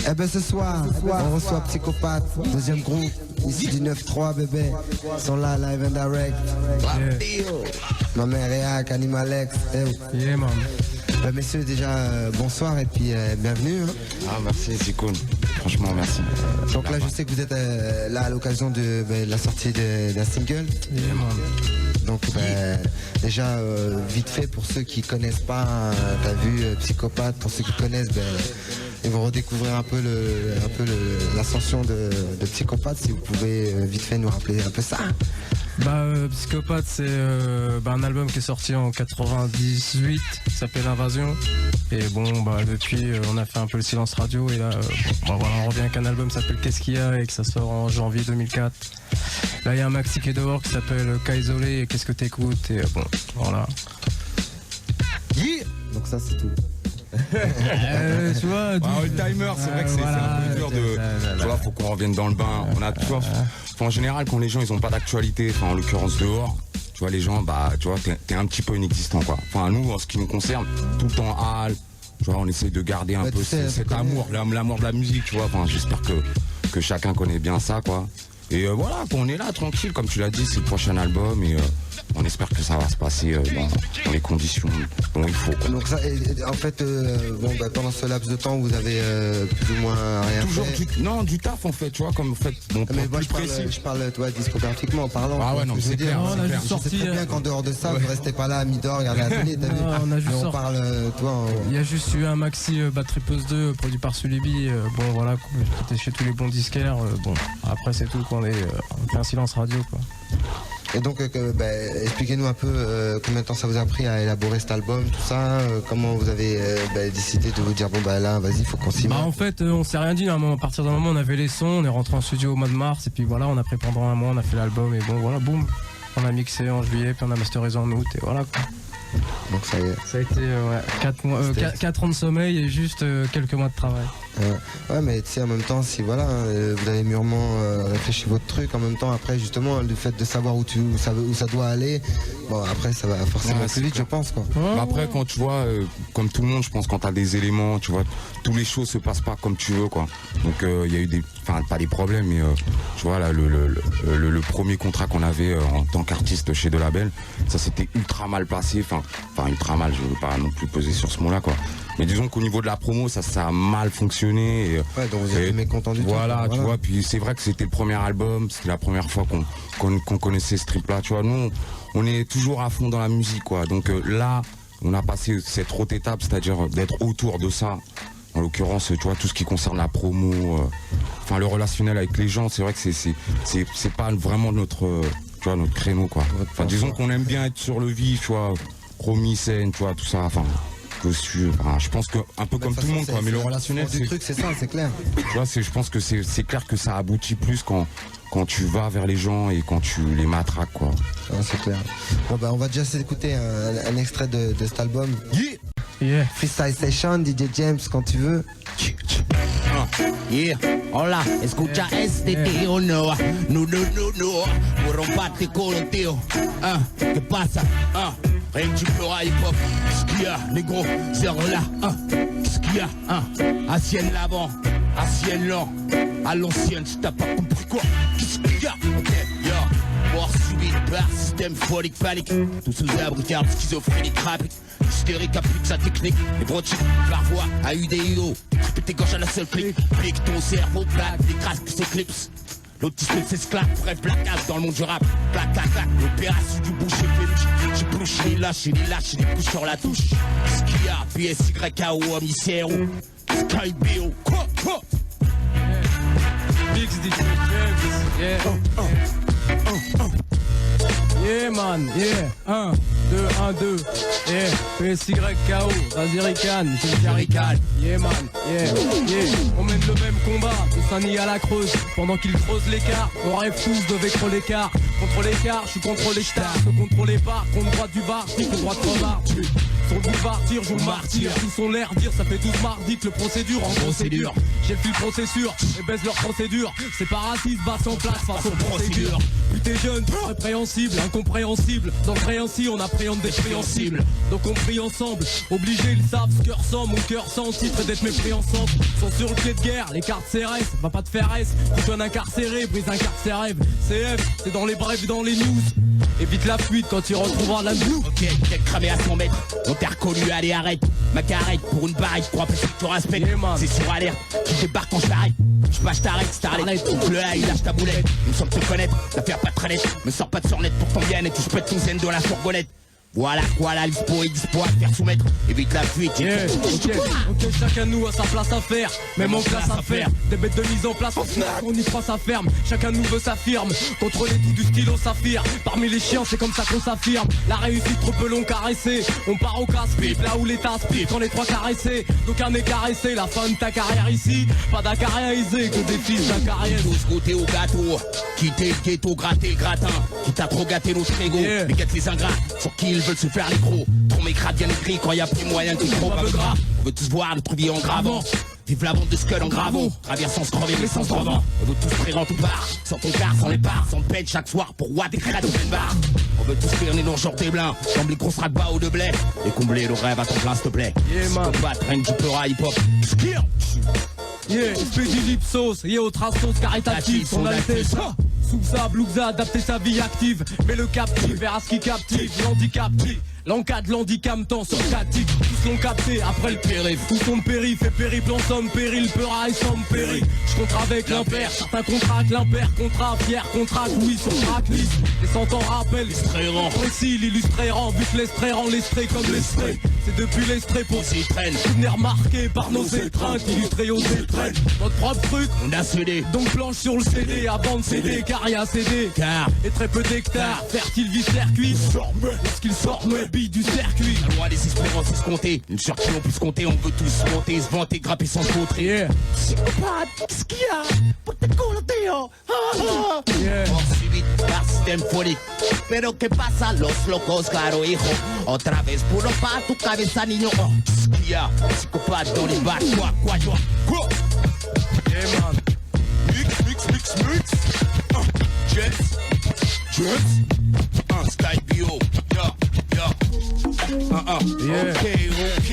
Eh ben ce soir, on reçoit Psychopathe, deuxième groupe, ici du 9-3 bébé. Ils sont là, live and direct. Ma mère Réac, Animalex. Yeah man. Ben, messieurs déjà bonsoir et puis bienvenue. Hein. Ah merci, c'est cool. Franchement merci. Donc là je sais que vous êtes là à l'occasion de la sortie d'un single. Yeah man. Donc déjà vite fait pour ceux qui connaissent pas, t'as vu Psychopathe, pour ceux qui connaissent, ils vont redécouvrir un peu l'ascension de Psychopathe. Si vous pouvez vite fait nous rappeler un peu ça. Psychopathe c'est un album qui est sorti en 98, qui s'appelle Invasion. Et depuis on a fait un peu le silence radio et là on revient avec un album qui s'appelle Qu'est-ce qu'il y a et que ça sort en janvier 2004. Là il y a un maxi qui est dehors qui s'appelle Cas isolé et Qu'est-ce que t'écoutes et voilà. Yeah. Donc ça c'est tout. Tu vois, le timer, c'est vrai que c'est un peu dur de. Tu vois, faut qu'on revienne dans le bain. On a toujours. En général, quand les gens ils ont pas d'actualité, enfin en l'occurrence dehors, tu vois, les gens, tu vois, t'es un petit peu inexistant quoi. Enfin nous, en ce qui nous concerne, tout le temps hal, tu vois, on essaie de garder un peu cet amour, l'amour de la musique, tu vois. Enfin, j'espère que chacun connaît bien ça quoi. Et voilà, on est là tranquille, comme tu l'as dit, c'est le prochain album et on espère que ça va se passer dans les conditions dont il faut. Quoi. Donc ça, en fait, pendant ce laps de temps, vous avez plus ou moins rien toujours fait. Du taf en fait, tu vois, comme en fait. Bon, mais moi je parle toi discographiquement en parlant. Ah ouais, non, c'est clair. On a juste sorti. C'est très bien qu'en dehors de ça, vous restez pas là à mi-d'or, regardez la télé, t'as vu. On a juste on parle, toi. Il y a juste eu un maxi Tripos 2 produit par Sulibi. J'étais chez tous les bons disquaires. Après c'est tout. On fait un silence radio quoi. Et donc expliquez-nous un peu combien de temps ça vous a pris à élaborer cet album, tout ça, comment vous avez décidé de vous dire là vas-y faut qu'on s'y mette. En fait on s'est rien dit, à partir d'un moment on avait les sons, on est rentré en studio au mois de mars et puis voilà on a pris pendant un mois, on a fait l'album et boum, on a mixé en juillet puis on a masterisé en août et voilà quoi. Donc ça y est. Ça a été 4 ans de sommeil et juste quelques mois de travail. Ouais mais tu sais en même temps si vous avez mûrement réfléchi votre truc en même temps après justement le fait de savoir où ça doit aller, après ça va forcément plus vite je pense quoi. Après quand tu vois comme tout le monde je pense quand t'as des éléments tu vois toutes les choses se passent pas comme tu veux quoi. Donc il y a eu pas des problèmes mais tu vois là le premier contrat qu'on avait en tant qu'artiste chez De Label ça s'était ultra mal passé enfin ultra mal je veux pas non plus peser sur ce mot là quoi. Mais disons qu'au niveau de la promo ça a mal fonctionné et, donc vous êtes mécontent du tout. Voilà tu vois puis c'est vrai que c'était le premier album, c'était la première fois qu'on connaissait ce trip là tu vois. Nous on est toujours à fond dans la musique quoi. Donc là on a passé cette haute étape, c'est-à-dire d'être autour de ça. En l'occurrence, tu vois, tout ce qui concerne la promo, le relationnel avec les gens, c'est vrai que c'est pas vraiment notre créneau, quoi. Enfin, disons qu'on aime bien être sur le vif, tu vois, promis, scène, tu vois, tout ça, je pense que un peu comme tout le monde, quoi, mais le relationnel, c'est ça, c'est clair. Tu vois, je pense que c'est clair que ça aboutit plus quand tu vas vers les gens et quand tu les matraques, quoi. C'est clair. On va déjà s'écouter un extrait de cet album. Yeah. Freestyle Session, DJ James, quand tu veux. Yeah, hola, escucha este tío, no, por romparte con el tío, ¿qué pasa? Rien que tu pleuras hip-hop, qu'est-ce qu'il y a, négro, zéro là, qu'est-ce qu'il y a, ancienne l'avant, ancienne l'an, à l'ancienne, si t'as pas compris quoi, qu'est-ce qu'il y a, ok, yo, mort subite par système folique, panique, tous sous abri, garde schizophrénique, rapide, hystérique, applique sa technique, les brotiques, par voix, à UDIO, tripper tes gorges à la seule clique, pique ton cerveau, plaque, décrase que s'éclipse. L'autisme s'esclave, bref, placage dans le monde du rap. Clac, clac, clac, l'opération du boucher fait. J'ai bouché les lâches, les coups sur la touche. Ce qu'il y a, PSYKO, Omicero, Skybio, quoi. Mix DJ James, yeah man, yeah, 1, 2, 1, 2, yeah, PSYKO, Razirican, c'est Carical, yeah man, yeah, on mène le même combat, de Saint-Denis à la Creuse, pendant qu'ils creusent l'écart, on rêve tous de vaincre l'écart, contre l'écart, je suis contre les stars, je contrôle pas, contre droite du bar, je contre droite rembarre, sur le boulevard tire, joue le martyr, tous ont l'air dire, ça fait 12 mardis que le procédure en procédure, j'ai le procédure, et baisse leur procédure, séparatiste, basse en place, face aux procédures, plus t'es jeune, répréhensible, incompréhensible, dans le préhensi on appréhende des préhensibles, donc on prie ensemble, obligés ils savent ce que ressent mon cœur senti, ferait d'être mépris en centre. Sont sur le pied de guerre, les cartes CRS, va pas te faire S. Tu un incarcéré, brise un quart ses rêves. CF, c'est dans les brèves, dans les news. Évite la fuite quand tu retrouveras la boue. Ok, t'es cramé à 100 mètres. On t'a reconnu, allez arrête. Ma carrette pour une barrette, 3 plus que tu respectes. Yeah, c'est sur alerte, tu débarques quand je t'arrête. Je t'arrête, Starlet. Donc le A, il lâche ta boulette. Il me semble te connaître, l'affaire pas très nette. Me sors pas de sornette pour ton bien et tu pètes ton zen dans la fourgonnette. Voilà quoi, la dispo est dispo à te faire soumettre. Évite la fuite. Yeah, ok, chacun de nous a sa place à faire. Même en classe à faire. Des bêtes de mise en place, on y croit sa ferme. Chacun de nous veut s'affirme. Contre les coups du stylo saphir. Parmi les chiens, c'est comme ça qu'on s'affirme. La réussite trop peu long caressé. On part au casse-pipe, là où les tasses pipe. Quand les trois caressés, d'aucun n'est caressé. La fin de ta carrière ici, pas d'acariaisé, que des fils d'acariaisé. Tous goûter au gâteau, quitter le ghetto, gratter le gratin. Qui t'a trop gâté notre ego. Yeah. Les gâtes les ingrats, sur qui ils veulent se faire les gros. Trop mes crades bien écrits quand y a plus moyen que trop pas gras. On veut tous voir notre vie en gravant. Vive la bande de skull en gravant. Traverse sans se crever mais sans se revend. On veut tous prier en tout part. Sans ton quart, sans les parts, sans peine chaque soir pour Watt et crades au plein bar. On veut tous faire nos genre des blincs. Comme les grosses ragbas ou de blé. Et combler le rêve à ton plein s'il te plaît. Yeah, man. Combattre, rien que du pleura hip hop. Yeah, expédie l'Ipsos, yeah, au Trastos caritatif, son Altesse. Sous sa blouse, adapter sa vie active. Mais le captive, verra ce qui captive, l'handicap. L'encadre, l'handicap, temps sur 4 titres. Tous l'ont capté après le périph'. Tout son périph' et périple en somme, péril, peura et somme, péril. Je contre avec l'impair, certains contrats, l'impair, contrat, fier, contrat, oui, sur tracklist. Les cent ans rappellent, l'extrait-rang. Précis, l'illustré-rang, but l'estrait-rang, l'estrait comme l'estrait. C'est depuis l'estrait pour s'y traîne. Souvenir marqué par nos étreintes, illustrés aux étrennes. Notre propre truc, on a cédé. donc planche sur le CD, avant de céder, car y a cédé. Car, et très peu d'hectares, fertile vie circuit. Lorsqu'il sort, mais du circuit. La loi des espérances compter. Une sur qui on peut se compter, on veut tous monter, se vanter, grapper sans se montrer. Yeah. Psychopathe, qu'est-ce qu'il y a? Pour te coller, Yeah. Poursuivi par système folique. Pero que pasa los locos, claro hijo. Otra vez puro pa tu cabeza niño. Oh, qu'est-ce qu'il y a? Psychopathe dans les bacs. Quoi? Yeah, man. Mix. Jets. Style bio. Yeah. Ok.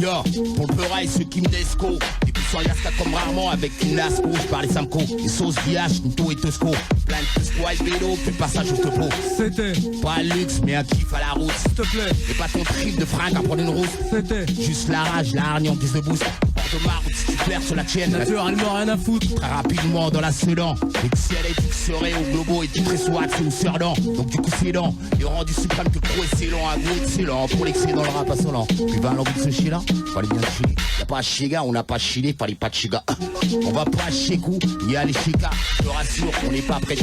Yo. Pour le peurail, ceux qui me desco. Des puissants Yaska comme rarement avec une lasco. Je parlais Samco. Les sauces BH, Nito et Tosco. Plein de Tosco et vélo, plus de passage au topo. C'était, Pas le luxe, mais un kiff à la route. s'il te plaît. Et pas ton trip de fringue à prendre une rousse. C'était, Juste la rage, la hargne en guise de boost. Porte de marre, si tu perds sur la tienne. naturellement rien à foutre. Très rapidement dans la Sedan. Et que si elle est fixerée au globo et du très soit c'est une sœur dent. Donc du coup c'est lent. Et rendu suprême que trop excellent. Un gros excellent. Pour l'excellent dans le rap assolant. Puis va l'envie de ce chien là. Fallait bien chiller. Y'a pas à chiga, on n'a pas chillé, fallait pas de chiga. On va pas à Chékou, ni à les chica. Je te rassure, on n'est pas prêt de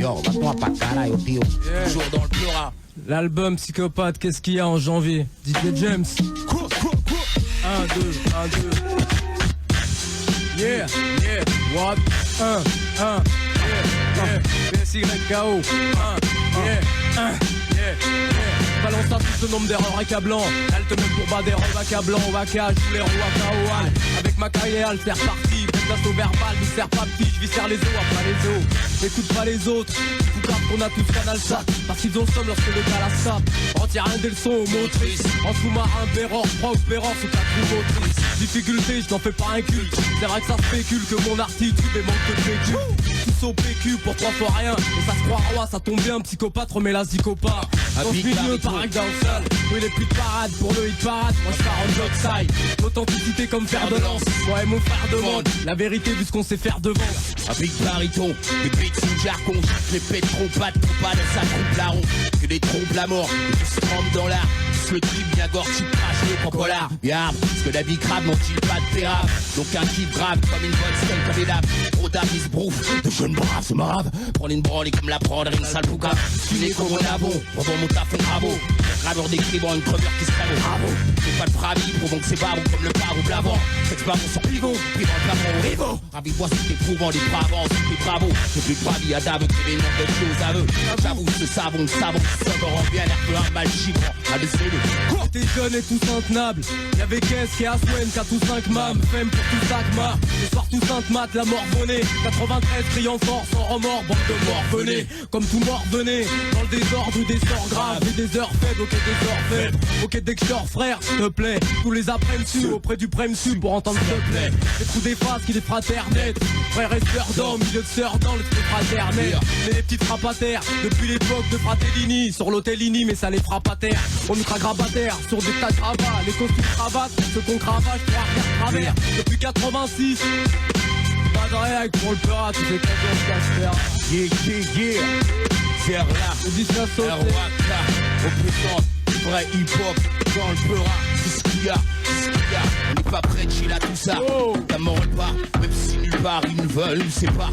Yo, maintenant à pas carré au tio. Yeah. Toujours dans le pleura. L'album Psychopathe, qu'est-ce qu'il y a en janvier? DJ James. 1, 2, 1, 2. Yeah, what? 1, yeah, PSYKO. 1, yeah. Balance à tout ce nombre d'erreurs accablantes. Elle te met pour bas des robes accablants. Au vacage, tous les roues à KO. Avec ma carrière, elle fait repartie. Place au verbal, ne sert pas petit. Je viscère les os, après les os. Écoute pas les autres. Tout grave qu'on a tous canal sat. Parce qu'ils ont le somme lorsque le gars la sape. Retire un des leçons aux motrices. En sous-marin, Péror, prof, Péror, sous ta troupe motrice. Difficulté, je n'en fais pas un culte. C'est vrai que ça spécule que mon artitude est manque de PQ. Tous au PQ pour 3 fois rien. Et ça se croit roi, ça tombe bien. Psychopathe remet la psychopathe. Dans ce milieu, pareil que dans le sol. Oui, les plus de parade pour le hit parade. Moi je pars en job side. L'authenticité comme fer de lance. Moi et mon frère demande la vérité vu ce qu'on sait faire devant. Un big bariton, des beats sous jargon. Les pètes trompates, pas de sa trompe la ronde. Que des trompes la mort, et qui se trempent dans l'art. Le trip bien gore, tu craches le popolar. Yard, parce que la vie crabe n'ont-ils pas de pérave. Donc un kiff grave comme une bonne stèle comme des dames. Trop d'âme, ils se brouffent, de jeunes braves, c'est marave. Prendre une branle et comme la prendre une sale poucave. Tu es comme un avon, pendant mon taf, on bravo. Graveur d'écrivant, une creveur qui se crève au bravo. C'est pas de bravi, prouvant que c'est barbou comme le bar ou blavant. Cette se barrent sans pivot, puis dans le plafond au rivaux. Ravis-moi si t'es prouvant, les bravants, si t'es bravo. J'ai plus de bravi à d'aveux que les noms de choses à eux. J'avoue, ce savon, ça me rend bien l'air peu un mal chiffre. Allez, c'est le quoi. T'es jeune et tout intenable. Y'avait Qu'est-ce qui a Swen, qu'à tout 5 mam. Femme pour tout Sakma. Le soir tout Sainte-Mat, la mort venait. 93 criant fort, sans remords, bande de morts venez. Comme tout mort venez. Dans le désordre ou des sorts graves. Et des heures faibles, ok des heures faibles. Ok dès que je sors frère, s'il te plaît. Tous les après-midi auprès du Prem-Sud pour entendre s'il te plaît. Les trous des faces qui les fraternels. Frères et sœurs dans, milieu de sœurs dans le truc fraternel. Mais les petites frappes à terre. Depuis l'époque de Fratellini. Sur l'hôtelini, mais ça les frappe à terre. On nous craque à terre sur des tas de gravats. Les costumes cravates, ceux qu'on cravache pour arrière travers. Depuis 86. Pas de règle pour le peurat, tous ces cadeaux de casse-faire. Yeah. Vers là, Le disque à sauter. Waka, au vrai hip-hop, dans le peurat. Qu'est-ce qu'il y a? On n'est pas prêt de chiller à tout ça. T'amorle pas, même si nulle part ils nous veulent, c'est pas.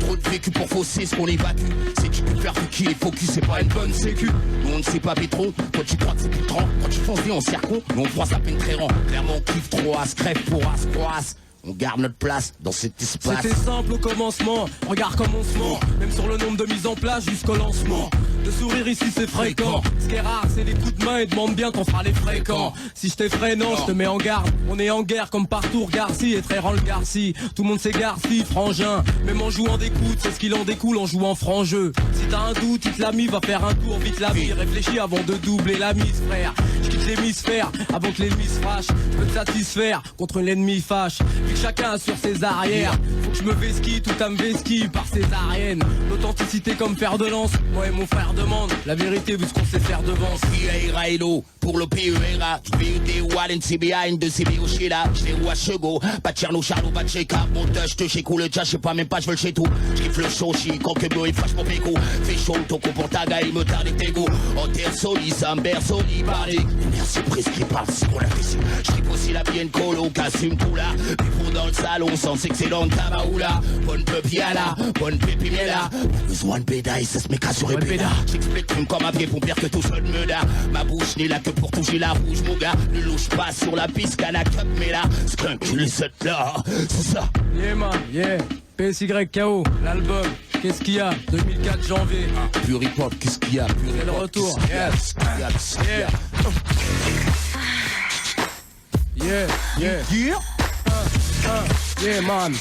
Trop de vécu pour fausser ce qu'on évacue. C'est du coup faire qui est focus, c'est pas une bonne sécu. Nous on ne sait pas pétron, toi tu crois que c'est plus 30. Quand tu fonces bien en circon, nous on froisse à peine très rang. Clairement on kiffe trop as, crève pour as, croisse. On garde notre place dans cet espace. C'était simple au commencement, regarde comme on se ment. Même sur le nombre de mises en place jusqu'au lancement. Le sourire ici c'est fréquent. Ce qui est rare c'est les coups de main et demande bien qu'on fera les fréquents. Si je t'effraie non je te mets en garde. On est en guerre comme partout, Garci et très rend le Garci. Tout le monde s'égare si frangin. Même en jouant des coudes, c'est ce qu'il en découle en jouant franc jeu. Si t'as un doute, il te l'a mis, va faire un tour, vite la vie. Réfléchis avant de doubler la mise frère. Je quitte l'hémisphère avant que l'ennemi se fâche. Je peux te satisfaire contre l'ennemi fâche. Vu que chacun sur ses arrières. Faut que je me vesquille, tout à me vesquille par ses ariennes. L'authenticité comme fer de lance. Moi et mon frère demande la vérité vu ce qu'on sait faire devant. Railo pour le PERA. VUT Wallen CBA de CBO chez là. Je les roue à Chego. Pas de Cherno, Charlo, pas de Cheka. Mon touch te chez cool le chat. Je sais pas même pas, je veux le chez tout. Je kiffe le show, chi. Quand que bleu et fâche mon péco. Fais chaud, ton pour ta gaille, me tarde et tégo. En terre soli, ça me berce, soli, parler. Merci prescrit par si qu'on l'apprécie. Je kiffe aussi la bienne colo, qu'assume tout là. Des dans le salon, sans excellente tabaoula. Bonne pepiala, bonne pépimiela. Besoin de bédaille, ça se met qu'à sur les pédas. J'explique comme un pied pour pire que tout seul me da. Ma bouche n'est là que pour toucher la rouge, mon gars. Ne louche pas sur la piste qu'à la cup, mais là, skunk, tu les sautes là, c'est ça. Yeah man, yeah. PSYKO, l'album, qu'est-ce qu'il y a 2004 janvier. Pure hip-hop, qu'est-ce qu'il y a? Pure C'est le retour, yes. Yeah. Yeah man.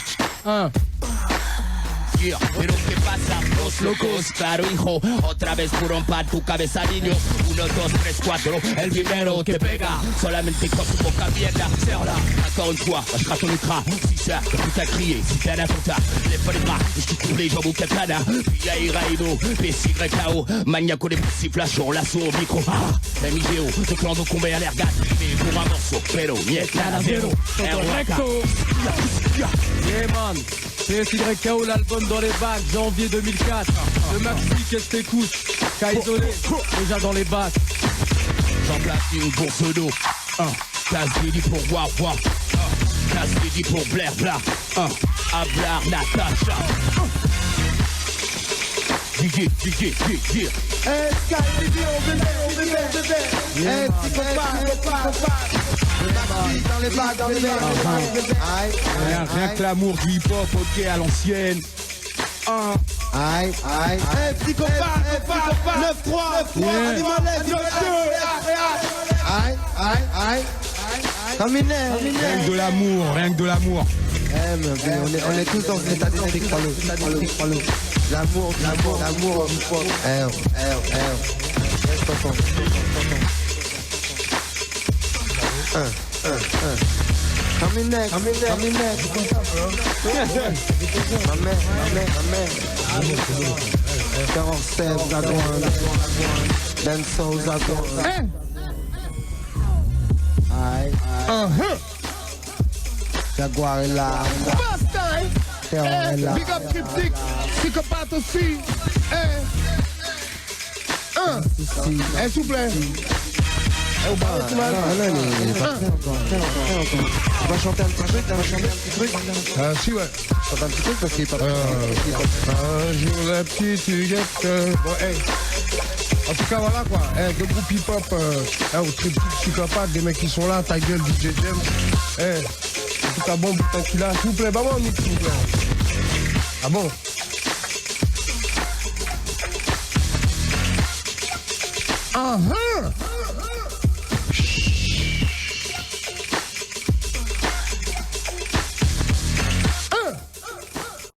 Pero que pasa, los locos, claro hijo. Otra vez puro para tu cabeza niño. 1, 2, 3, 4, el primero que pega. Solamente con tu boca abierta. Serre-la, encore une fois, je crache ton écran. Si ça, t'as plus qu'à crier, si t'as la faute, lève pas les bras, je te trouve les jambes au katana. Puis Raino, PSYKO, Maniaco des petits flashs, on l'assaut au micro. MIGO, te clan de combat à l'air gâte. Mais pour un morceau, pero, niet la zéro. Yeah man. PSYKO, l'album dans les bacs, janvier 2004. Le maxi, qu'est-ce que t'écoutes? Cas isolé, déjà dans les bacs. J'en place une pour Sodo. Casse Didi pour voir. Casse Didi pour Blair Blah. Hablar Natacha. Digi. Dans les bacs. Rien que l'amour du hip-hop, ok, à l'ancienne. Aïe. Psychopathe, 9-3, Animal. Aïe. Terminé. Rien que de l'amour. On est tous dans cet état d'esprit, crois-le. L'amour. Terminé. Ma mère. Terror Seb, Zagouan. Denso, Zagouan. Aïe. Jaguar est là. Terror est là. Big up Cryptic, Psychopathe aussi. S'il vous plaît. Tu vas chanter un petit truc, Si, ouais. Chante un petit truc parce qu'il est pas Un jour la petite huguette. Bon, hey. En tout cas, voilà quoi. Deux groupes hip-hop, au Psychopathe, des mecs qui sont là, ta gueule, DJ James. tout cas, bon, tant qu'il a, s'il vous plaît, bah, moi, s'il vous plaît. Ah bon? Ah, ah!